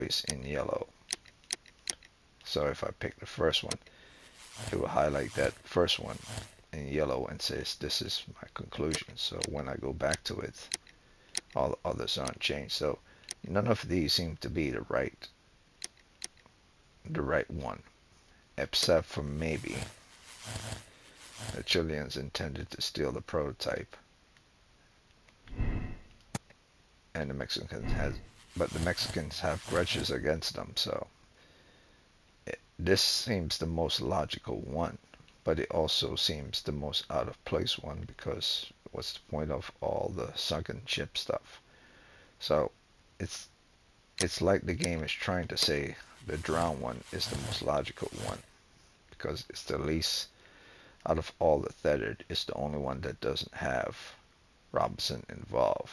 always in yellow. So if I pick the first one, it will highlight that first one in yellow and says this is my conclusion. So when I go back to it, all the others aren't changed. So none of these seem to be the right one, except for maybe the Chileans intended to steal the prototype, and the Mexicans have grudges against them. So this seems the most logical one, but it also seems the most out of place one because what's the point of all the sunken ship stuff? So it's it's like the game is trying to say the drowned one is the most logical one because it's the least out of all the tethered. It's the only one that doesn't have Robinson involved.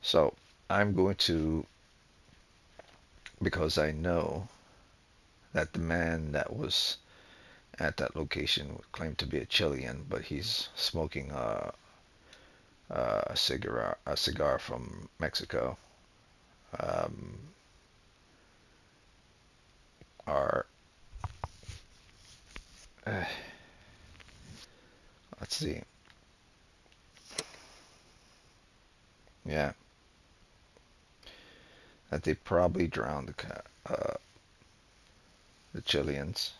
So I'm going to, because I know that the man that was at that location claimed to be a Chilean, but he's smoking a cigar from Mexico. Um, are uh, let's see, yeah, that they probably drowned the Chileans.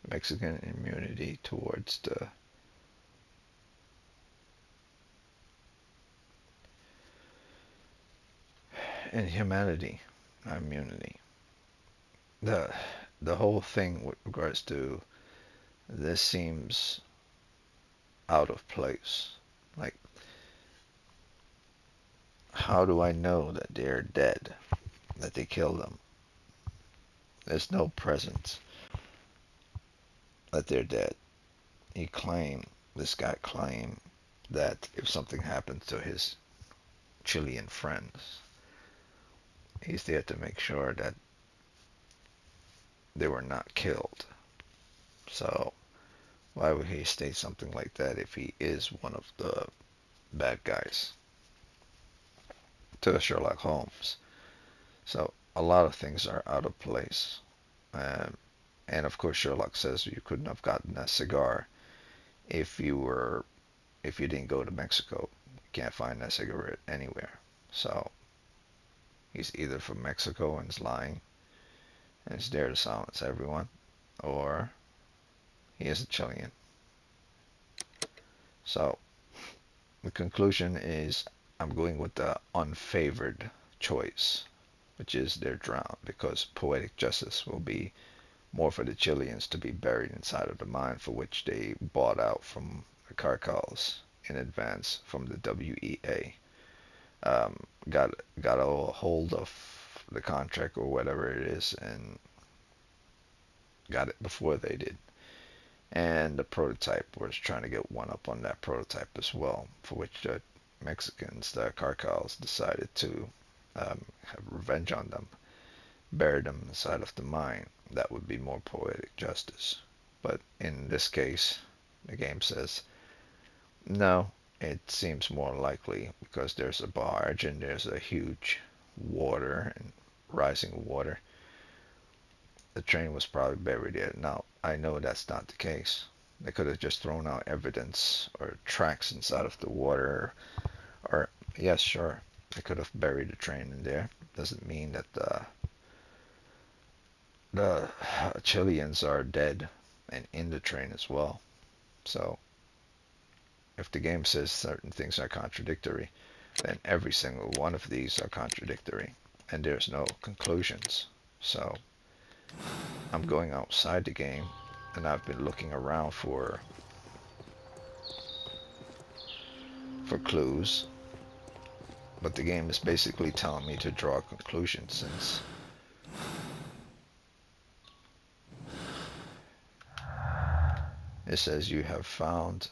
Mexican immunity towards the inhumanity immunity. The the whole thing with regards to this seems out of place. Like, how do I know that they're dead? That they killed them? There's no presence that they're dead. This guy claimed that if something happens to his Chilean friends, he's there to make sure that they were not killed. So why would he state something like that if he is one of the bad guys to Sherlock Holmes? So a lot of things are out of place. Um, and of course, Sherlock says you couldn't have gotten that cigar if you didn't go to Mexico. You can't find that cigarette anywhere. So he's either from Mexico and is lying and is there to silence everyone, or he is a Chilean. So the conclusion is I'm going with the unfavored choice, which is they're drowned, because poetic justice will be more for the Chileans to be buried inside of the mine for which they bought out from the cartels in advance from the WEA. Um, got a hold of the contract or whatever it is and got it before they did. And the prototype was trying to get one up on that prototype as well, for which the Mexicans, the cartels, decided to have revenge on them, bury them inside of the mine. That would be more poetic justice. But in this case, the game says no. It seems more likely because there's a barge and there's a huge water and rising water. The train was probably buried there. Now, I know that's not the case. They could have just thrown out evidence or tracks inside of the water. Or, yes, sure, they could have buried the train in there. Doesn't mean that the Chileans are dead and in the train as well. So, if the game says certain things are contradictory, then every single one of these are contradictory, and there's no conclusions. So, I'm going outside the game, and I've been looking around for clues, but the game is basically telling me to draw conclusions since it says you have found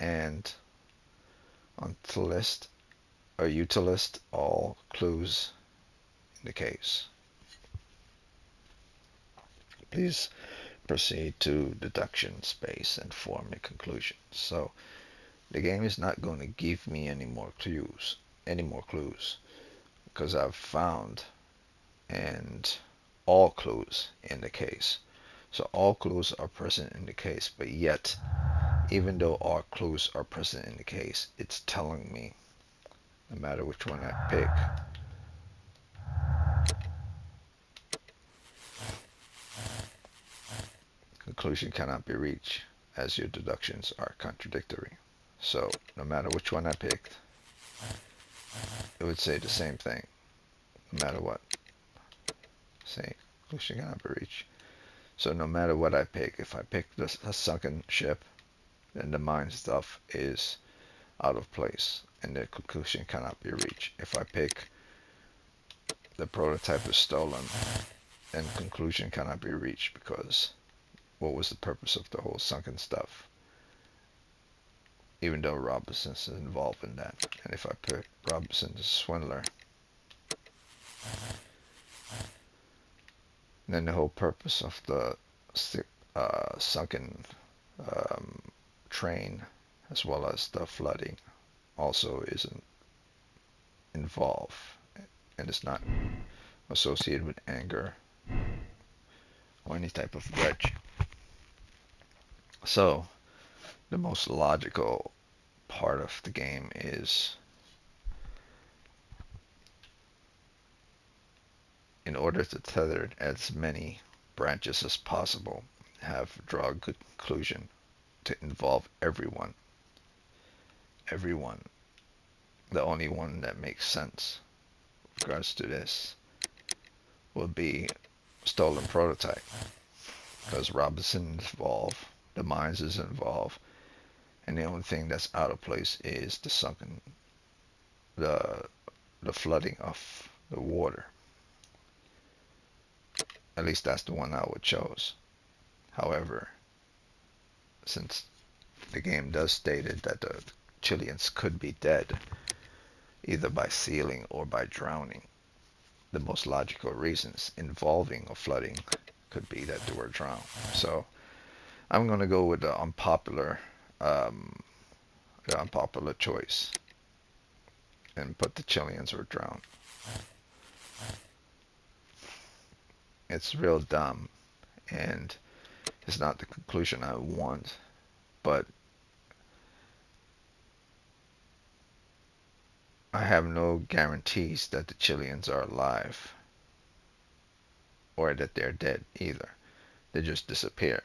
and on to list or you to list all clues in the case. Please proceed to deduction space and form a conclusion. So the game is not going to give me any more clues, because I've found and all clues in the case. So all clues are present in the case, but yet, even though all clues are present in the case, it's telling me, no matter which one I pick, conclusion cannot be reached as your deductions are contradictory. So no matter which one I picked, it would say the same thing, no matter what. Say conclusion cannot be reached. So no matter what I pick, if I pick a sunken ship, then the mine stuff is out of place and the conclusion cannot be reached. If I pick the prototype is stolen, then conclusion cannot be reached, because what was the purpose of the whole sunken stuff? Even though Robinson's involved in that. And if I pick Robinson the swindler, then the whole purpose of the sunken train, as well as the flooding, also isn't involved, and it's not associated with anger or any type of grudge. So the most logical part of the game is, in order to tether as many branches as possible, draw a good conclusion to involve everyone. Everyone. The only one that makes sense in regards to this would be stolen prototype, because Robinson is involved, the mines is involved, and the only thing that's out of place is the flooding of the water. At least that's the one I would choose. However, since the game does state it that the Chileans could be dead either by sealing or by drowning, the most logical reasons involving or flooding could be that they were drowned. So I'm going to go with the unpopular choice and put the Chileans were drowned. It's real dumb, and it's not the conclusion I want, but I have no guarantees that the Chileans are alive or that they're dead either. They just disappear.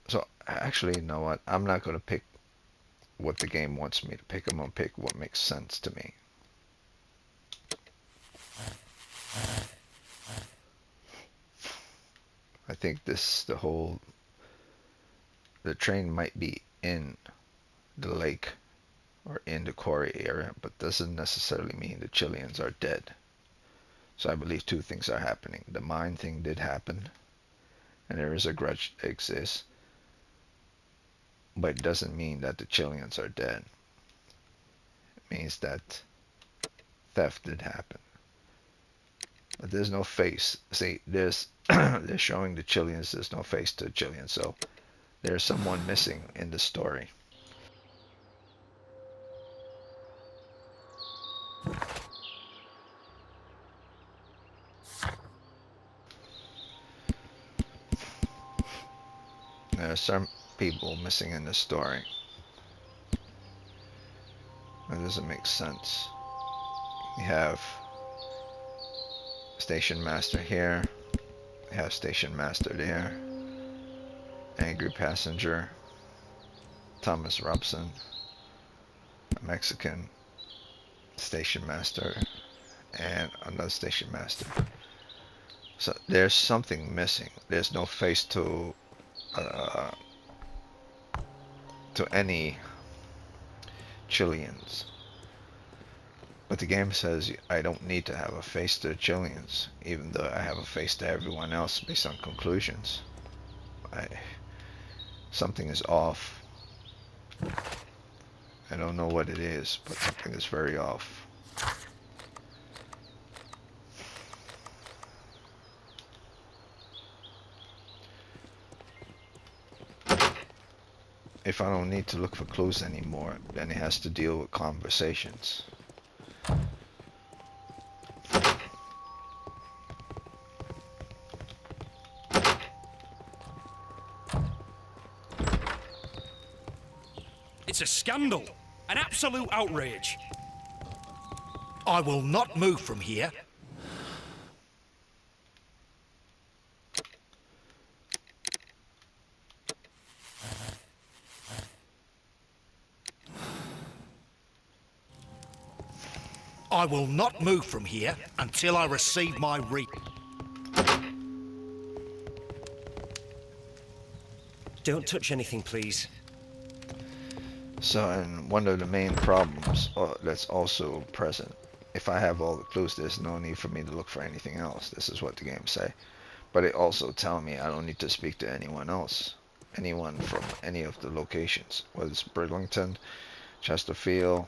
So actually, you know what? I'm not going to pick what the game wants me to pick. I'm going to pick what makes sense to me. I think the train might be in the lake or in the quarry area, but doesn't necessarily mean the Chileans are dead. So I believe two things are happening. The mine thing did happen, and there is a grudge that exists, but it doesn't mean that the Chileans are dead. It means that theft did happen. But there's no face. See, they're showing the Chileans, there's no face to the Chileans, so there's someone missing in the story. There are some people missing in the story. That doesn't make sense. We have Station Master here. We have Station Master there. Angry passenger. Thomas Robson. A Mexican. Station Master. And another Station Master. So there's something missing. There's no face to any Chileans. But the game says I don't need to have a face to the Chileans, even though I have a face to everyone else based on conclusions. Something is off. I don't know what it is, but something is very off. if I don't need to look for clues anymore, then it has to deal with conversations. It's a scandal. An absolute outrage. I will not move from here. I will not move from here until I receive my Don't touch anything, please. So, and one of the main problems that's also present, if I have all the clues, there's no need for me to look for anything else. This is what the game say. But it also tell me I don't need to speak to anyone else. Anyone from any of the locations. Whether it's Burlington, Chesterfield,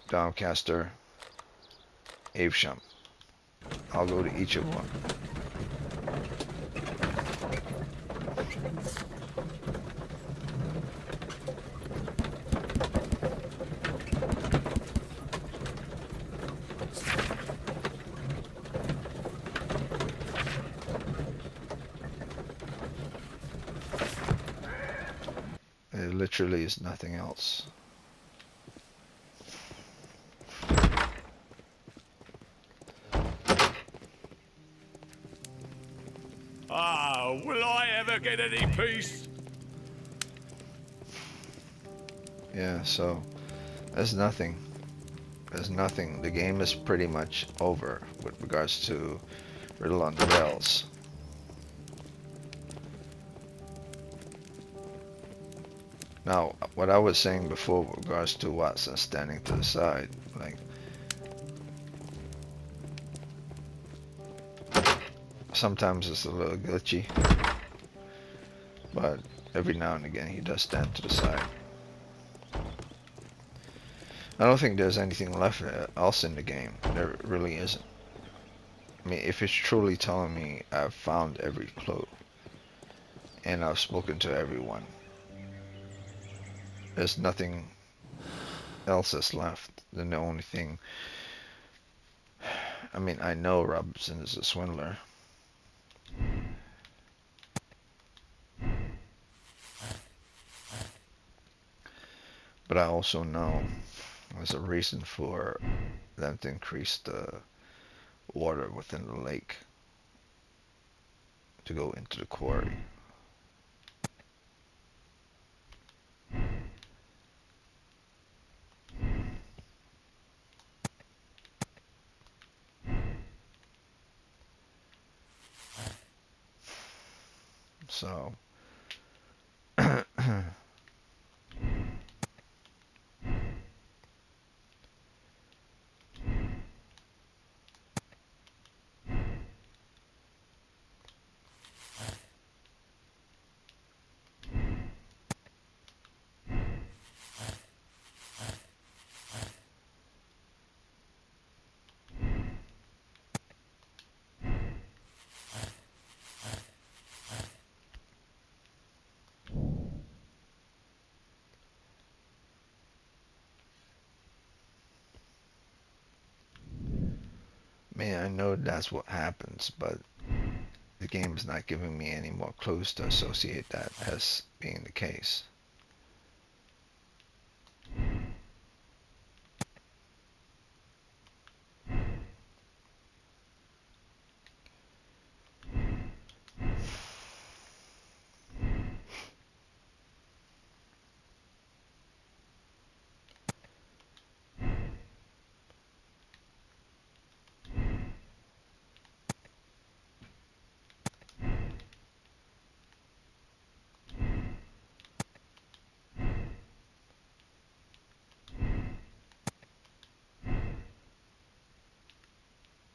Doncaster, Evesham. I'll go to each of them. There literally is nothing else. Ah, will I ever get any peace? Yeah, so there's nothing. There's nothing. The game is pretty much over with regards to Riddle on the Rails. Now, what I was saying before with regards to Watson standing to the side, like, sometimes it's a little glitchy, but every now and again he does stand to the side. I don't think there's anything left else in the game. There really isn't. I mean, if it's truly telling me I've found every clue and I've spoken to everyone, there's nothing else that's left. Then the only thing, I mean, I know Robinson is a swindler. But I also know there's a reason for them to increase the water within the lake to go into the quarry. So man, I know that's what happens, but the game is not giving me any more clues to associate that as being the case.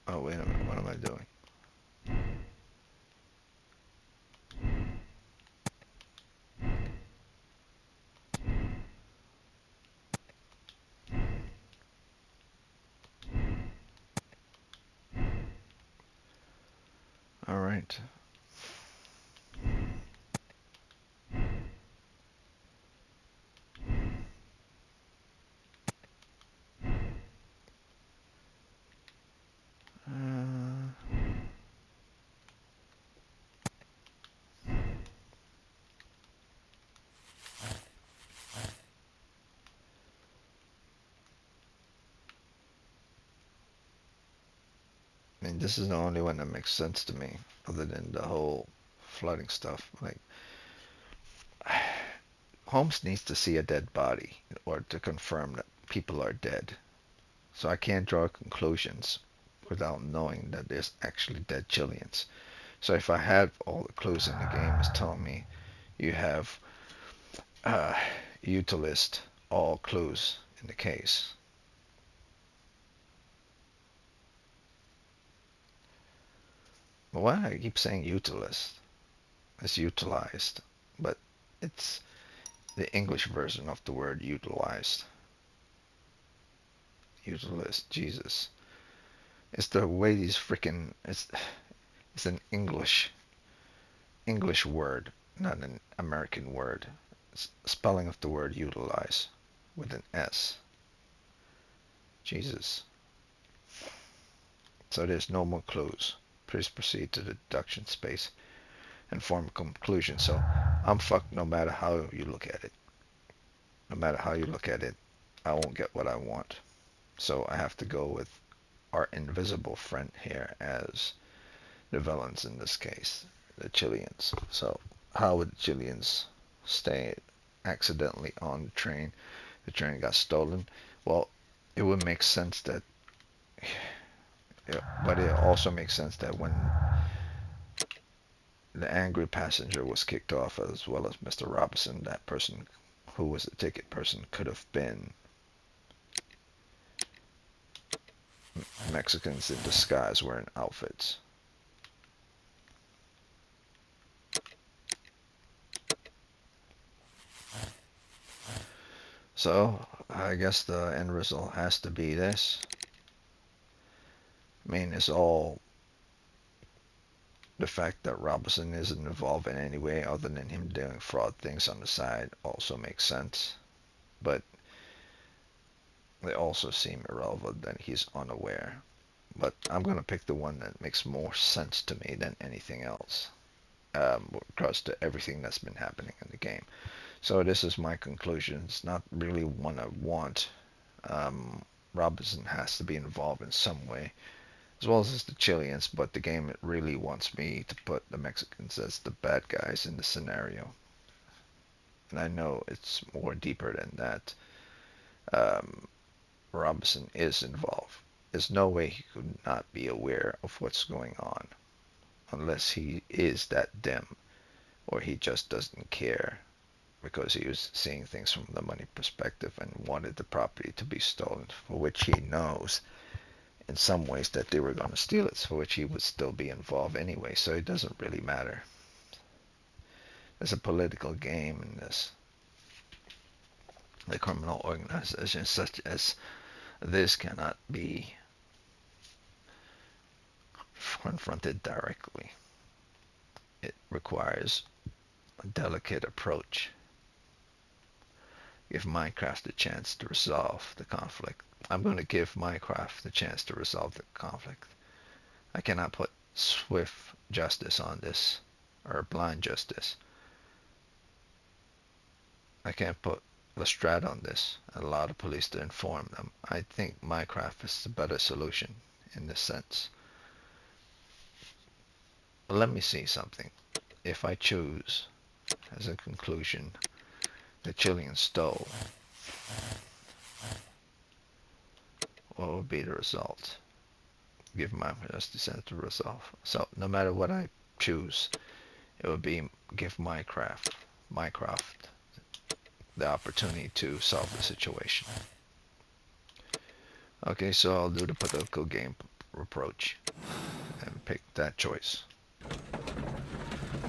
Oh, wait a minute, what am I doing? All right. I mean, this is the only one that makes sense to me, other than the whole flooding stuff. Like, Holmes needs to see a dead body in order to confirm that people are dead. So I can't draw conclusions without knowing that there's actually dead Chileans. So if I have all the clues in the game is telling me you have uh, you to list all clues in the case. But why do I keep saying utilist? It's utilized, but it's the English version of the word utilized. Utilist, Jesus. It's the way these freaking it's an English word, not an American word. It's spelling of the word utilize with an S. Jesus. So there's no more clues. Please proceed to the deduction space and form a conclusion. So I'm fucked no matter how you look at it. No matter how you look at it, I won't get what I want. So I have to go with our invisible friend here as the villains in this case, the Chileans. So how would the Chileans stay accidentally on the train? The train got stolen. Well, it would make sense that, yeah, but it also makes sense that when the angry passenger was kicked off, as well as Mr. Robinson, that person who was the ticket person could have been Mexicans in disguise wearing outfits. So I guess the end result has to be this. I mean, it's all the fact that Robinson isn't involved in any way other than him doing fraud things on the side also makes sense. But they also seem irrelevant that he's unaware. But I'm going to pick the one that makes more sense to me than anything else. With regards to everything that's been happening in the game. So this is my conclusion. It's not really one I want. Robinson has to be involved in some way, as well as the Chileans, but the game really wants me to put the Mexicans as the bad guys in the scenario. And I know it's more deeper than that. Robinson is involved. There's no way he could not be aware of what's going on, unless he is that dim, or he just doesn't care because he was seeing things from the money perspective and wanted the property to be stolen, for which he knows in some ways that they were going to steal it, for which he would still be involved anyway, so it doesn't really matter. There's a political game in this. The criminal organization such as this cannot be confronted directly. It requires a delicate approach. Give Minecraft the chance to resolve the conflict. I'm going to give Minecraft the chance to resolve the conflict. I cannot put swift justice on this, or blind justice. I can't put Lestrade on this and allow the police to inform them. I think Minecraft is the better solution in this sense. But let me see something. If I choose, as a conclusion, the Chilean stole, what would be the result? Give Minecraft the chance to resolve. So no matter what I choose, it would be give Minecraft the opportunity to solve the situation. Okay, so I'll do the political game approach and pick that choice,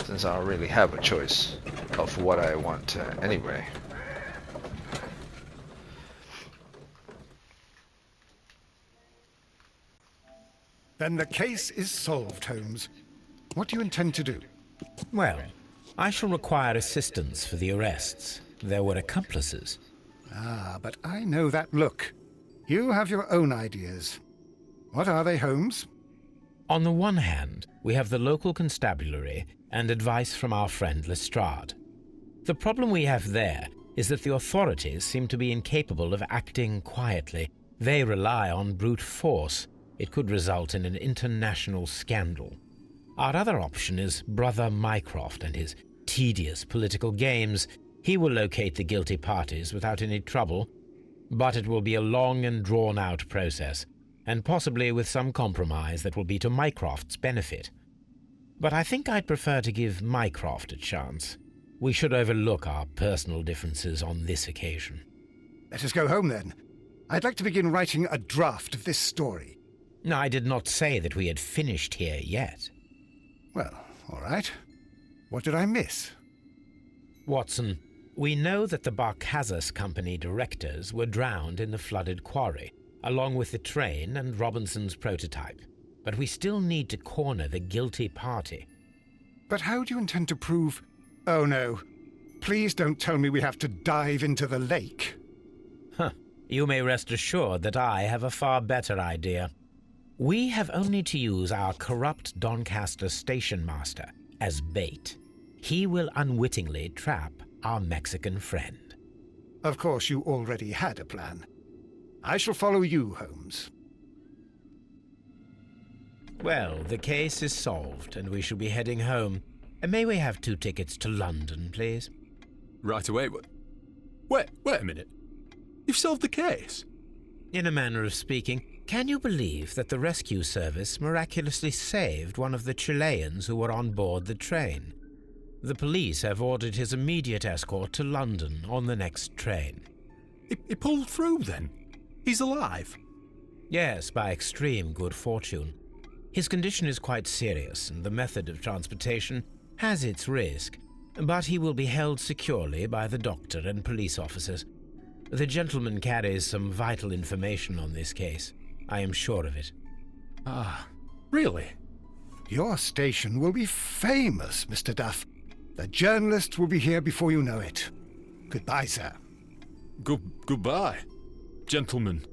since I don't really have a choice of what I want anyway. Then the case is solved, Holmes. What do you intend to do? Well, I shall require assistance for the arrests. There were accomplices. Ah, but I know that look. You have your own ideas. What are they, Holmes? On the one hand, we have the local constabulary and advice from our friend Lestrade. The problem we have there is that the authorities seem to be incapable of acting quietly. They rely on brute force. It could result in an international scandal. Our other option is Brother Mycroft and his tedious political games. He will locate the guilty parties without any trouble, but it will be a long and drawn-out process, and possibly with some compromise that will be to Mycroft's benefit. But I think I'd prefer to give Mycroft a chance. We should overlook our personal differences on this occasion. Let us go home, then. I'd like to begin writing a draft of this story. I did not say that we had finished here yet. Well, all right. What did I miss? Watson, we know that the Barkazas Company directors were drowned in the flooded quarry, along with the train and Robinson's prototype. But we still need to corner the guilty party. But how do you intend to prove... Oh, no. Please don't tell me we have to dive into the lake. You may rest assured that I have a far better idea. We have only to use our corrupt Doncaster station master as bait. He will unwittingly trap our Mexican friend. Of course, you already had a plan. I shall follow you, Holmes. Well, the case is solved, and we shall be heading home. May we have 2 tickets to London, please? Right away. Wait a minute. You've solved the case? In a manner of speaking, can you believe that the rescue service miraculously saved one of the Chileans who were on board the train? The police have ordered his immediate escort to London on the next train. He pulled through, then? He's alive? Yes, by extreme good fortune. His condition is quite serious, and the method of transportation has its risk, but he will be held securely by the doctor and police officers. The gentleman carries some vital information on this case. I am sure of it. Ah, really? Your station will be famous, Mr. Duff. The journalists will be here before you know it. Goodbye, sir. Goodbye, gentlemen.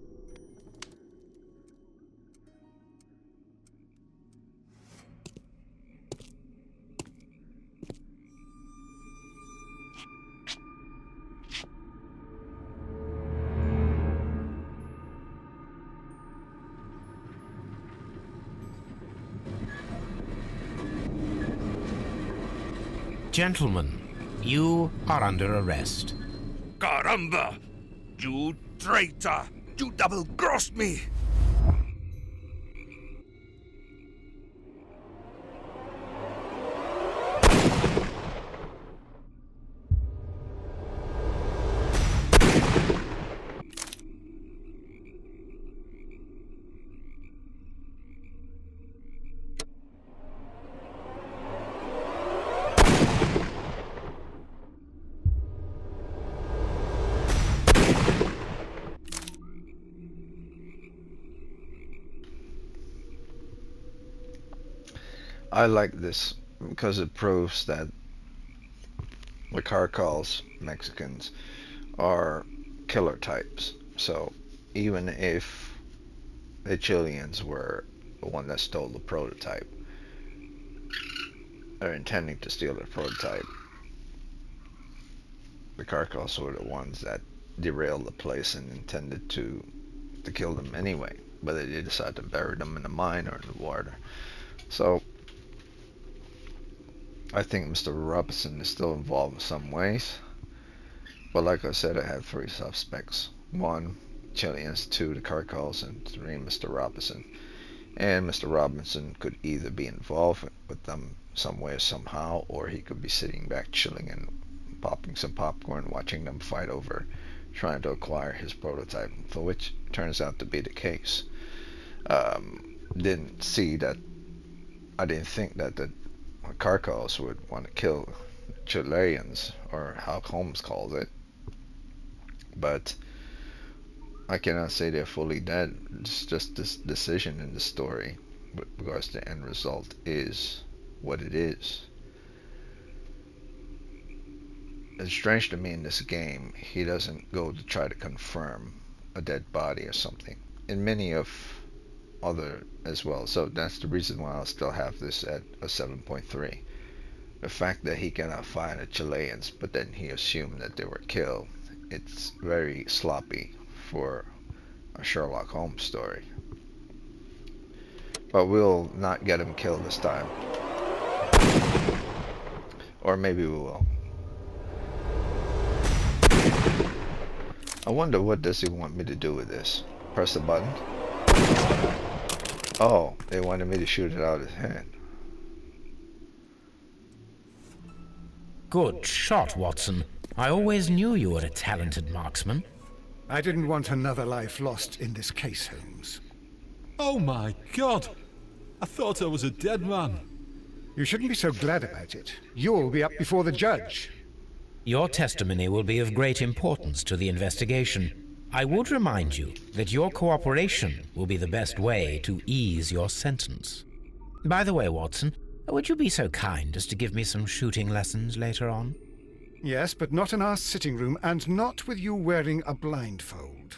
Gentlemen, you are under arrest. Caramba! You traitor! You double-crossed me! I like this because it proves that the Carcals Mexicans are killer types. So even if the Chileans were the one that stole the prototype, or intending to steal the prototype, the Carcals were the ones that derailed the place and intended to kill them anyway, but they decided to bury them in the mine or in the water. So I think Mr. Robinson is still involved in some ways, but like I said, I have 3 suspects: 1, Chileans; 2, the Carcals; and 3, Mr. Robinson. And Mr. Robinson could either be involved with them some way or somehow, or he could be sitting back chilling and popping some popcorn, watching them fight over trying to acquire his prototype, for which turns out to be the case. Didn't see that. I didn't think that the Carcals would want to kill Chileans, or how Holmes calls it, but I cannot say they're fully dead. It's just this decision in the story with regards to the end result is what it is. It's strange to me in this game he doesn't go to try to confirm a dead body or something. In many of other as well, so that's the reason why I'll still have this at a 7.3. The fact that he cannot find the Chileans, but then he assumed that they were killed, it's very sloppy for a Sherlock Holmes story. But we'll not get him killed this time. Or maybe we will. I wonder what does he want me to do with this? Press the button? Oh, they wanted me to shoot it out of his hand. Good shot, Watson. I always knew you were a talented marksman. I didn't want another life lost in this case, Holmes. Oh my God! I thought I was a dead man. You shouldn't be so glad about it. You'll be up before the judge. Your testimony will be of great importance to the investigation. I would remind you that your cooperation will be the best way to ease your sentence. By the way, Watson, would you be so kind as to give me some shooting lessons later on? Yes, but not in our sitting room, and not with you wearing a blindfold.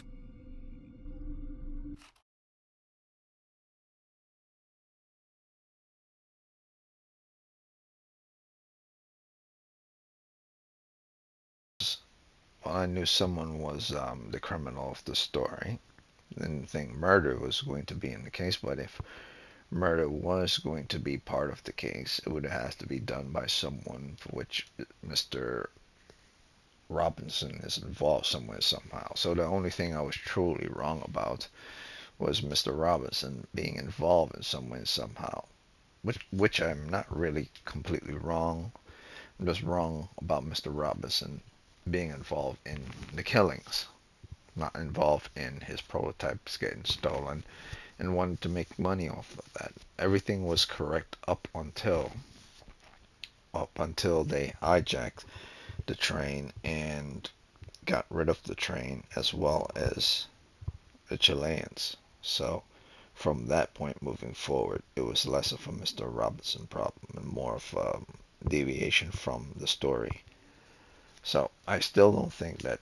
Well, I knew someone was the criminal of the story. Didn't think murder was going to be in the case, but if murder was going to be part of the case, it would have to be done by someone for which Mr. Robinson is involved somewhere somehow. So the only thing I was truly wrong about was Mr. Robinson being involved in some way somehow, which I'm not really completely wrong. I'm just wrong about Mr. Robinson being involved in the killings, not involved in his prototypes getting stolen, and wanted to make money off of that. Everything was correct up until they hijacked the train and got rid of the train as well as the Chileans. So from that point moving forward, it was less of a Mr. Robinson problem and more of a deviation from the story. So I still don't think that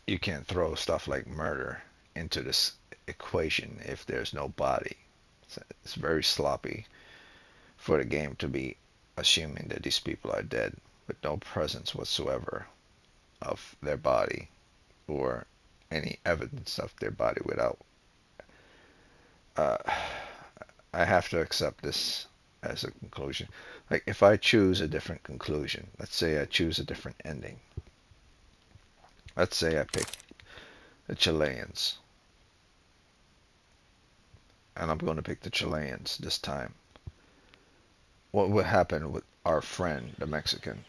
you can throw stuff like murder into this equation if there's no body. It's very sloppy for the game to be assuming that these people are dead with no presence whatsoever of their body or any evidence of their body without. I have to accept this as a conclusion. Like if I choose a different conclusion, let's say I choose a different ending. Let's say I pick the Chileans. And I'm going to pick the Chileans this time. What would happen with our friend, the Mexican?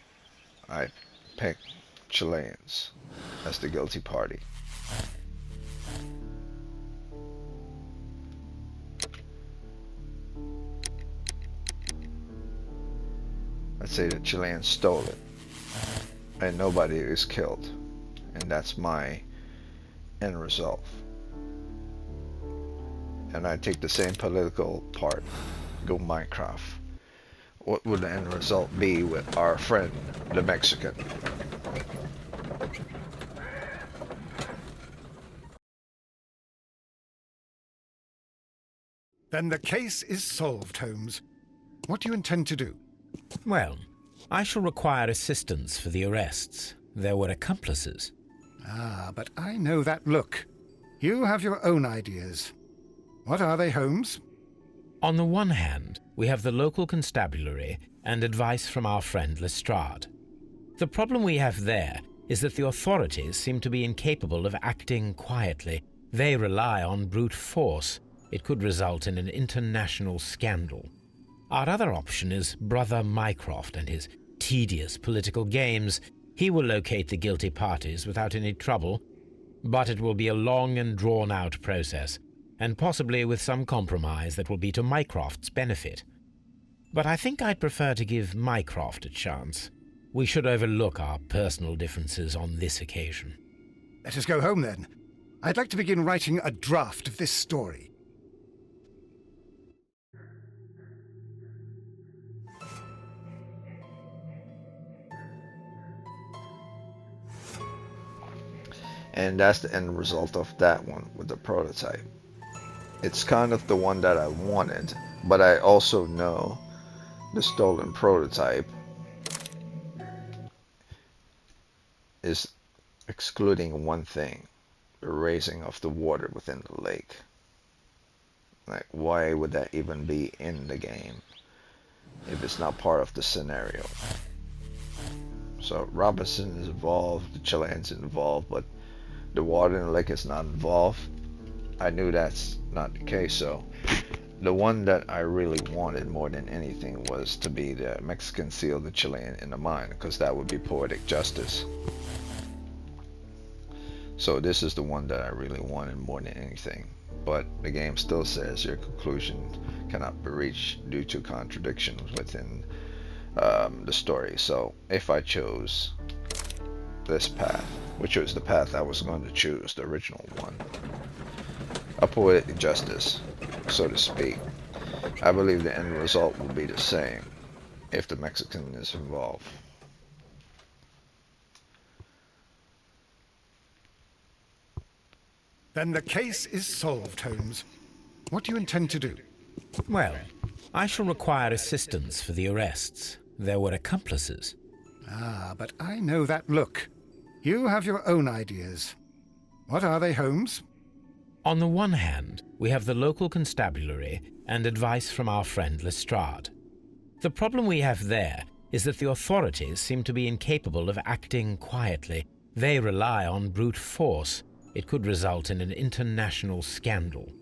I pick Chileans as the guilty party. Let's say the Chileans stole it and nobody is killed, and that's my end result. And I take the same political part, go Minecraft. What would the end result be with our friend, the Mexican? Then the case is solved, Holmes. What do you intend to do? Well, I shall require assistance for the arrests. There were accomplices. Ah, but I know that look. You have your own ideas. What are they, Holmes? On the one hand, we have the local constabulary and advice from our friend Lestrade. The problem we have there is that the authorities seem to be incapable of acting quietly. They rely on brute force. It could result in an international scandal. Our other option is Brother Mycroft and his tedious political games. He will locate the guilty parties without any trouble, but it will be a long and drawn-out process, and possibly with some compromise that will be to Mycroft's benefit. But I think I'd prefer to give Mycroft a chance. We should overlook our personal differences on this occasion. Let us go home, then. I'd like to begin writing a draft of this story. And that's the end result of that one with the prototype. It's kind of the one that I wanted, but I also know the stolen prototype is excluding one thing, the raising of the water within the lake. Like, why would that even be in the game if it's not part of the scenario? So Robinson is involved, the Chilean's involved, but the Warden Lake is not involved. I knew that's not the case, so the one that I really wanted more than anything was to be the Mexican seal the Chilean in the mine, because that would be poetic justice. So this is the one that I really wanted more than anything. But the game still says your conclusion cannot be reached due to contradictions within the story. So if I chose this path, which was the path I was going to choose, the original one, a poetic justice, so to speak, I believe the end result will be the same if the Mexican is involved. Then the case is solved, Holmes. What do you intend to do? Well, I shall require assistance for the arrests. There were accomplices. Ah, but I know that look. You have your own ideas. What are they, Holmes? On the one hand, we have the local constabulary and advice from our friend Lestrade. The problem we have there is that the authorities seem to be incapable of acting quietly. They rely on brute force. It could result in an international scandal.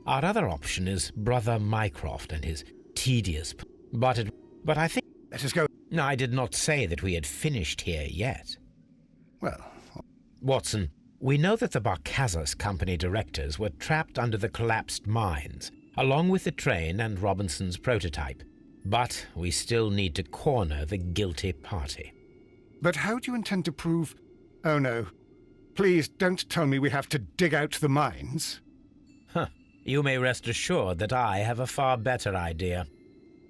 Our other option is Brother Mycroft and his tedious... But I think... Let us go. No, I did not say that we had finished here yet. Well... Watson, we know that the Barcazas Company directors were trapped under the collapsed mines, along with the train and Robinson's prototype. But we still need to corner the guilty party. But how do you intend to prove... Oh, no. Please don't tell me we have to dig out the mines. Huh. You may rest assured that I have a far better idea.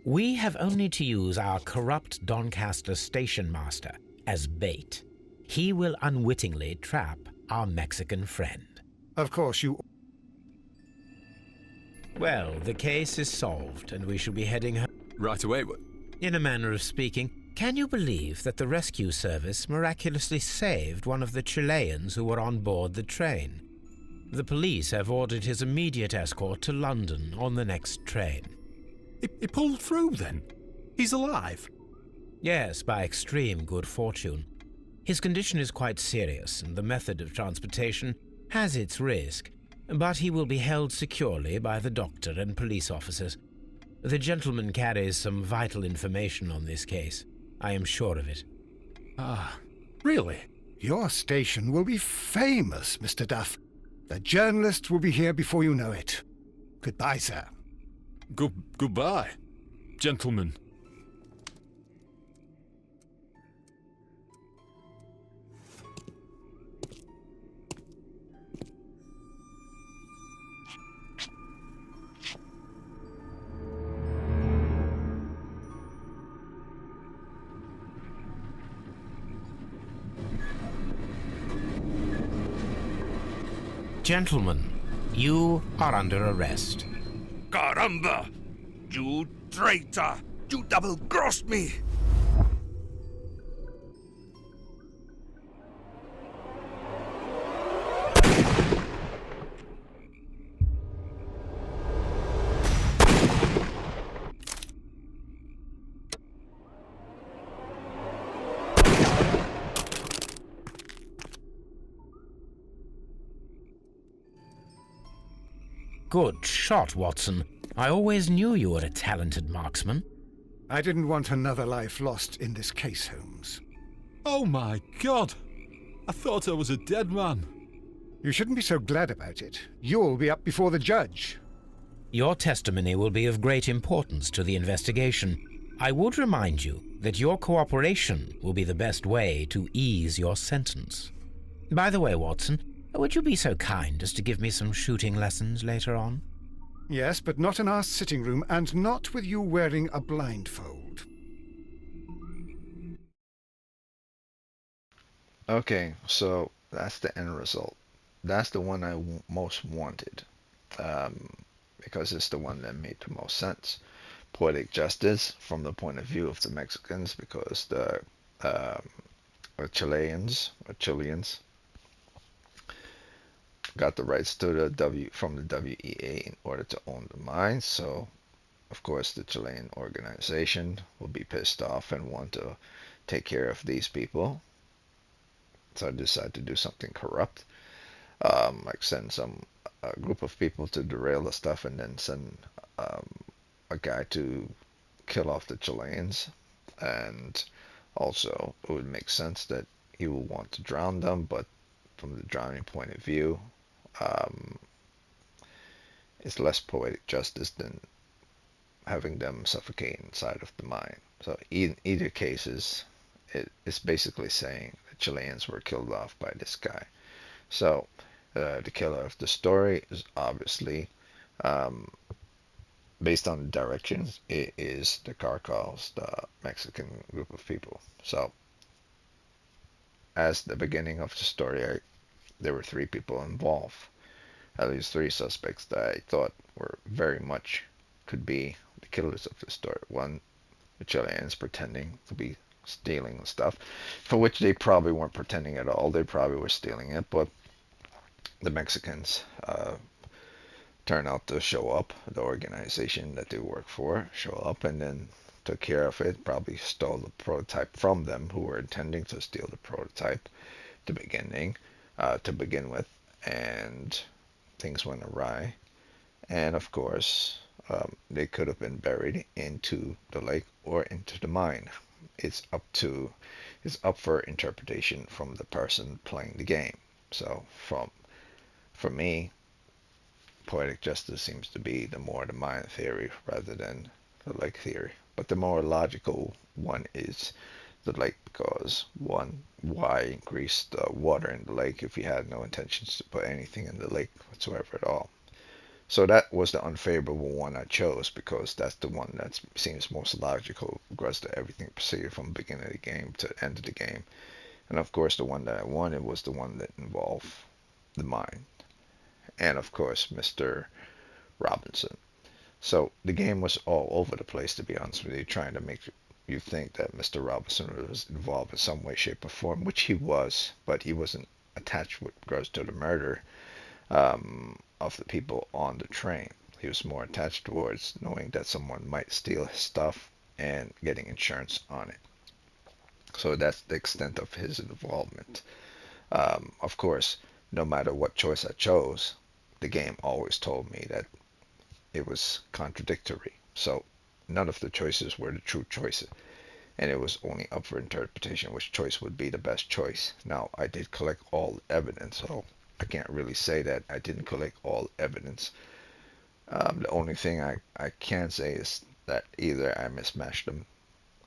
We have only to use our corrupt Doncaster station master as bait. He will unwittingly trap our Mexican friend. Of course, you... Well, the case is solved, and we shall be heading home. Right away, what? In a manner of speaking, can you believe that the rescue service miraculously saved one of the Chileans who were on board the train? The police have ordered his immediate escort to London on the next train. He pulled through then? He's alive? Yes, by extreme good fortune. His condition is quite serious, and the method of transportation has its risk, but he will be held securely by the doctor and police officers. The gentleman carries some vital information on this case. I am sure of it. Ah, really? Your station will be famous, Mr. Duff. The journalists will be here before you know it. Goodbye, sir. Goodbye, gentlemen. Gentlemen, you are under arrest. Caramba! You traitor! You double-crossed me! Good shot, Watson. I always knew you were a talented marksman. I didn't want another life lost in this case, Holmes. Oh my God! I thought I was a dead man. You shouldn't be so glad about it. You'll be up before the judge. Your testimony will be of great importance to the investigation. I would remind you that your cooperation will be the best way to ease your sentence. By the way, Watson, would you be so kind as to give me some shooting lessons later on? Yes, but not in our sitting room, and not with you wearing a blindfold. Okay, so that's the end result. That's the one I most wanted, because it's the one that made the most sense. Poetic justice from the point of view of the Mexicans, because the Chileans got the rights to the from the WEA in order to own the mines. So of course the Chilean organization will be pissed off and want to take care of these people. So I decided to do something corrupt, like send some a group of people to derail the stuff, and then send um, a guy to kill off the Chileans. And also, it would make sense that he will want to drown them, but from the drowning point of view, um, it's less poetic justice than having them suffocate inside of the mine. So in either cases, it's basically saying the Chileans were killed off by this guy. So the killer of the story is obviously, um, based on the directions, it is the Carcals, the Mexican group of people. So as the beginning of the story, there were three people involved, at least three suspects that I thought were very much could be the killers of the story. One, the Chileans pretending to be stealing stuff, for which they probably weren't pretending at all. They probably were stealing it, but the Mexicans turn out to show up, the organization that they work for, show up and then took care of it, probably stole the prototype from them who were intending to steal the prototype to begin with, and things went awry. And of course, they could have been buried into the lake or into the mine. It's up for interpretation from the person playing the game. So for me, poetic justice seems to be the mine theory rather than the lake theory. But the more logical one is the lake, because one, why increase the water in the lake if you had no intentions to put anything in the lake whatsoever at all? So that was the unfavorable one I chose because that's the one that seems most logical, regards to everything proceeded from the beginning of the game to the end of the game. And of course, the one that I wanted was the one that involved the mine, and of course, Mr. Robinson. So the game was all over the place, to be honest with you, trying to make you think that Mr. Robinson was involved in some way, shape, or form, which he was, but he wasn't attached with regards to the murder of the people on the train. He was more attached towards knowing that someone might steal his stuff and getting insurance on it. So that's the extent of his involvement. Of course, no matter what choice I chose, the game always told me that it was contradictory. So none of the choices were the true choices, and it was only up for interpretation which choice would be the best choice. Now, I did collect all the evidence, so I can't really say that I didn't collect all evidence. The only thing I can say is that either I mismatched them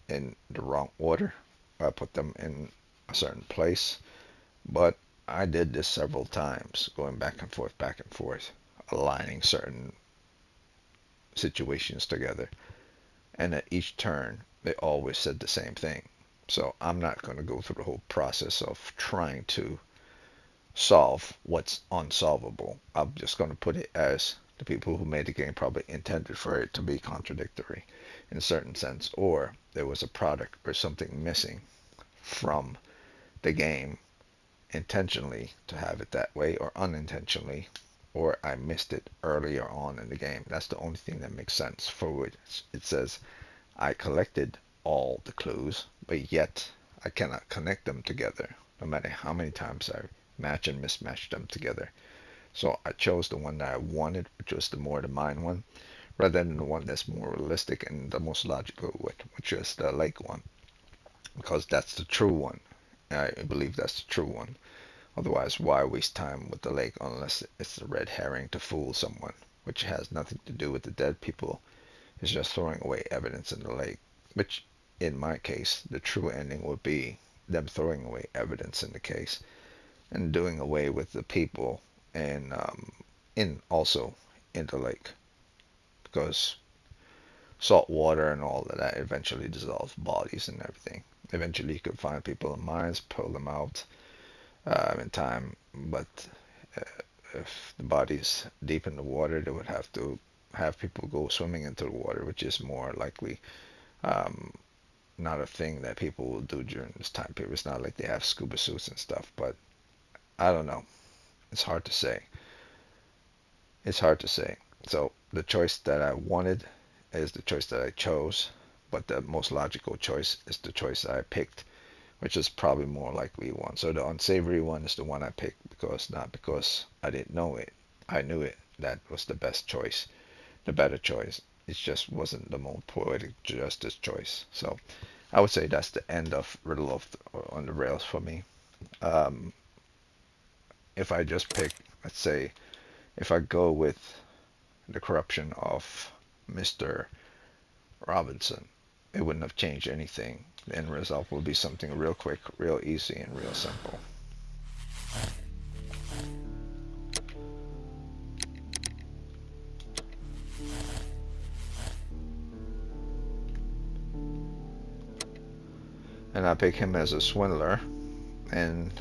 in the wrong order, or I put them in a certain place, but I did this several times, going back and forth, aligning certain situations together. And at each turn, they always said the same thing. So I'm not going to go through the whole process of trying to solve what's unsolvable. I'm just going to put it as the people who made the game probably intended for it to be contradictory in a certain sense, or there was a product or something missing from the game intentionally to have it that way, or unintentionally, or I missed it earlier on in the game. That's the only thing that makes sense for which it says I collected all the clues, but yet I cannot connect them together, no matter how many times I match and mismatch them together. So I chose the one that I wanted, which was the mine one, rather than the one that's more realistic and the most logical, which is the lake one, because that's the true one. I believe that's the true one. Otherwise, why waste time with the lake unless it's a red herring to fool someone, which has nothing to do with the dead people. It's just throwing away evidence in the lake, which in my case, the true ending would be them throwing away evidence in the case and doing away with the people and in also in the lake, because salt water and all of that eventually dissolves bodies and everything. Eventually, you could find people in mines, pull them out in time, but if the body's deep in the water, they would have to have people go swimming into the water, which is more likely um, not a thing that people will do during this time period. It's not like they have scuba suits and stuff, but I don't know. It's hard to say. It's hard to say. So the choice that I wanted is the choice that I chose, but the most logical choice is the choice that I picked, which is probably more likely one. So the unsavory one is the one I picked because not because I didn't know it. I knew it. That was the best choice, the better choice. It just wasn't the most poetic justice choice. So I would say that's the end of Riddle of on the Rails for me. Um, if I just pick, let's say, if I go with the corruption of Mr. Robinson, it wouldn't have changed anything. The end result will be something real quick, real easy, and real simple. And I pick him as a swindler and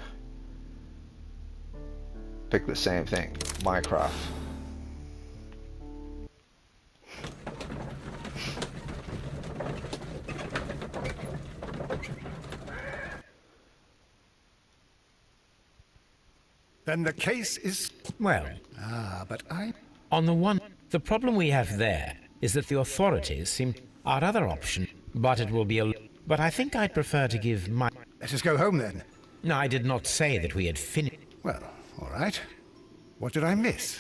pick the same thing, Mycroft. Then the case is... Well, but I... on the one, the problem we have there is that the authorities seem our other option, but it will be a. But I think I'd prefer to give my. Let us go home then. No, I did not say that we had finished. Well, all right. What did I miss?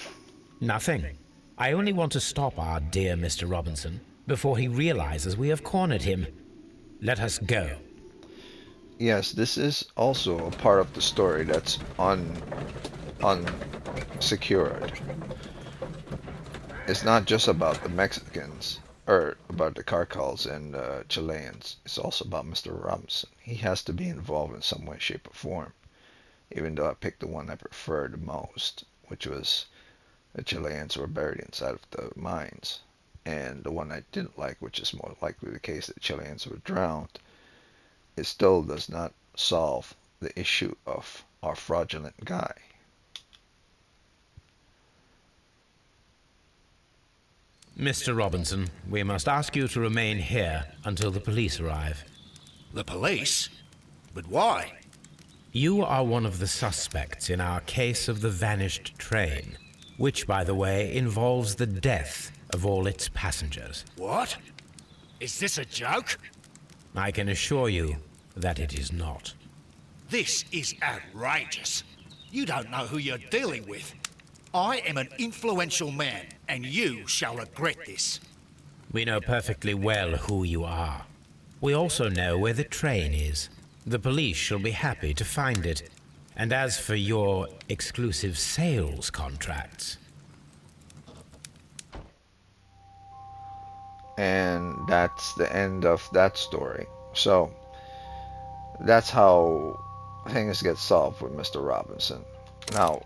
Nothing. I only want to stop our dear Mr. Robinson before he realizes we have cornered him. Let us go. Yes, this is also a part of the story that's unsecured. It's not just about the Mexicans or about the cartels and Chileans. It's also about Mr. Robinson. He has to be involved in some way, shape, or form. Even though I picked the one I preferred the most, which was the Chileans were buried inside of the mines, and the one I didn't like, which is more likely the case that Chileans were drowned. It still does not solve the issue of our fraudulent guy. Mr. Robinson, we must ask you to remain here until the police arrive. The police? But why? You are one of the suspects in our case of the vanished train, which, by the way, involves the death of all its passengers. What? Is this a joke? I can assure you that it is not. This is outrageous. You don't know who you're dealing with. I am an influential man, and you shall regret this. We know perfectly well who you are. We also know where the train is. The police shall be happy to find it. And as for your exclusive sales contracts... And that's the end of that story. So, that's how things get solved with Mr. Robinson. Now,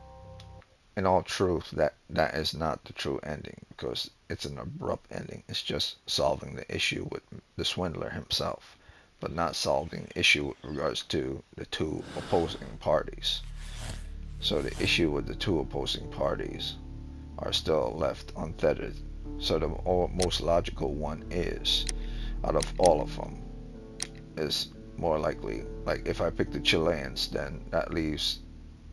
in all truth, that is not the true ending, because it's an abrupt ending. It's just solving the issue with the swindler himself, but not solving the issue with regards to the two opposing parties. So the issue with the two opposing parties are still left untethered. So the most logical one is, out of all of them, is more likely, like if I pick the Chileans, then that leaves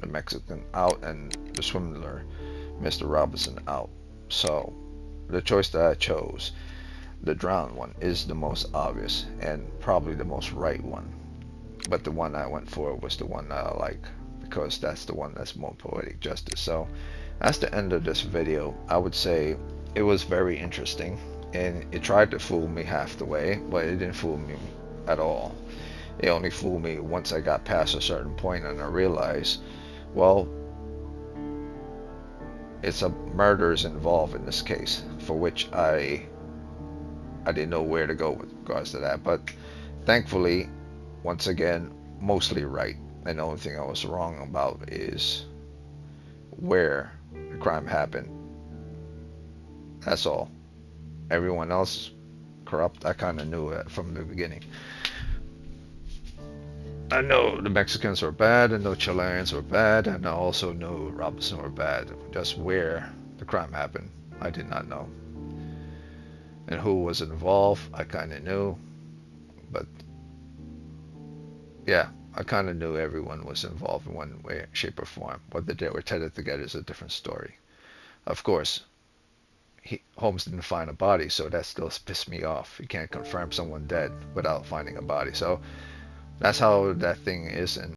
the Mexican out and the swindler, Mr. Robinson, out. So the choice that I chose, the drowned one, is the most obvious and probably the most right one. But the one I went for was the one that I like, because that's the one that's more poetic justice. So that's the end of this video. I would say it was very interesting, and it tried to fool me half the way, but it didn't fool me at all. It only fooled me once I got past a certain point and I realized, well, it's a murders involved in this case, for which I didn't know where to go with regards to that. But thankfully, once again, mostly right. And the only thing I was wrong about is where the crime happened. That's all. Everyone else corrupt. I kind of knew it from the beginning. I know the Mexicans were bad, I know Chileans were bad, and I also know Robinson were bad. Just where the crime happened, I did not know. And who was involved, I kind of knew. But yeah, I kind of knew everyone was involved in one way, shape, or form. Whether they were tethered together is a different story. Of course, Holmes didn't find a body, so that still pissed me off. You can't confirm someone dead without finding a body. So that's how that thing is in